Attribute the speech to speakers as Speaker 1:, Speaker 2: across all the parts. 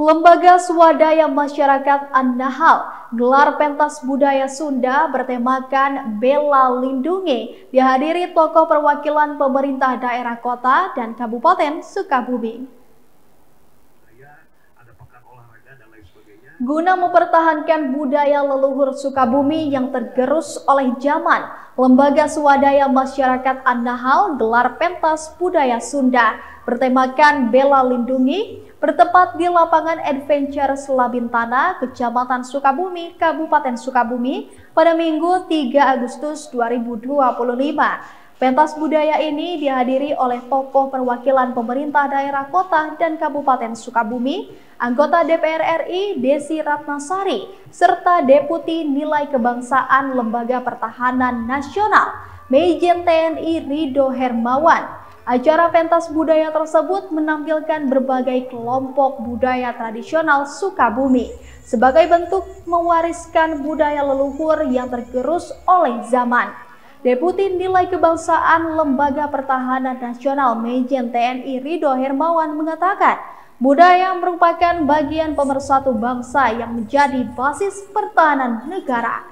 Speaker 1: Lembaga Swadaya Masyarakat An-Nahal gelar pentas budaya Sunda bertemakan Bela Lindungi dihadiri tokoh perwakilan pemerintah daerah kota dan Kabupaten Sukabumi. Guna mempertahankan budaya leluhur Sukabumi yang tergerus oleh zaman, Lembaga Swadaya Masyarakat An-Nahal gelar pentas budaya Sunda bertemakan Bela Lindungi bertempat di lapangan Adventure Selabintana, Kecamatan Sukabumi, Kabupaten Sukabumi pada Minggu 3 Agustus 2025. Pentas budaya ini dihadiri oleh tokoh perwakilan pemerintah daerah kota dan Kabupaten Sukabumi, anggota DPR RI Desi Ratnasari, serta Deputi Nilai Kebangsaan Lembaga Pertahanan Nasional, Majen TNI Rido Hermawan. Acara pentas budaya tersebut menampilkan berbagai kelompok budaya tradisional Sukabumi sebagai bentuk mewariskan budaya leluhur yang tergerus oleh zaman. Deputi Nilai Kebangsaan Lembaga Pertahanan Nasional Majen TNI Rido Hermawan mengatakan, budaya merupakan bagian pemersatu bangsa yang menjadi basis pertahanan negara.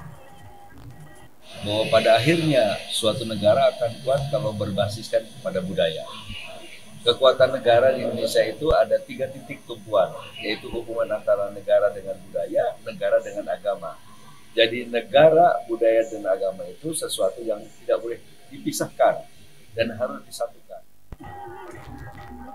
Speaker 2: Bahwa pada akhirnya suatu negara akan kuat kalau berbasiskan kepada budaya. Kekuatan negara di Indonesia itu ada 3 titik tumpuan, yaitu hubungan antara negara dengan budaya, negara dengan agama. Jadi negara, budaya, dan agama itu sesuatu yang tidak boleh dipisahkan dan harus disatukan.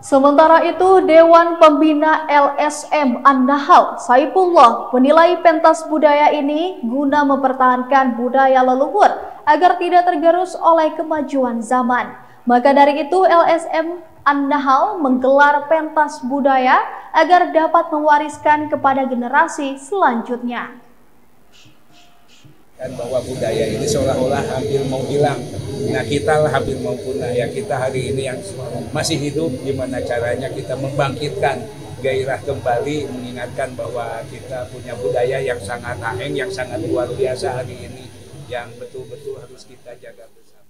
Speaker 1: Sementara itu, Dewan Pembina LSM An-Nahal Saifullah menilai pentas budaya ini guna mempertahankan budaya leluhur agar tidak tergerus oleh kemajuan zaman. Maka dari itu, LSM An-Nahal menggelar pentas budaya agar dapat mewariskan kepada generasi selanjutnya.
Speaker 3: Bahwa budaya ini seolah-olah hampir mau hilang. Nah, kita lah hampir mau punah. Ya, kita hari ini yang masih hidup, gimana caranya kita membangkitkan gairah kembali, mengingatkan bahwa kita punya budaya yang sangat aheng, yang sangat luar biasa hari ini, yang betul-betul harus kita jaga bersama.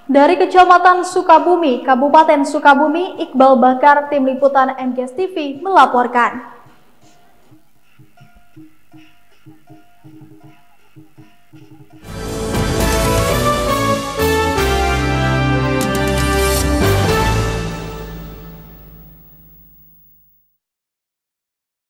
Speaker 1: Dari Kecamatan Sukabumi, Kabupaten Sukabumi, Iqbal Bakar, Tim Liputan NGS TV melaporkan.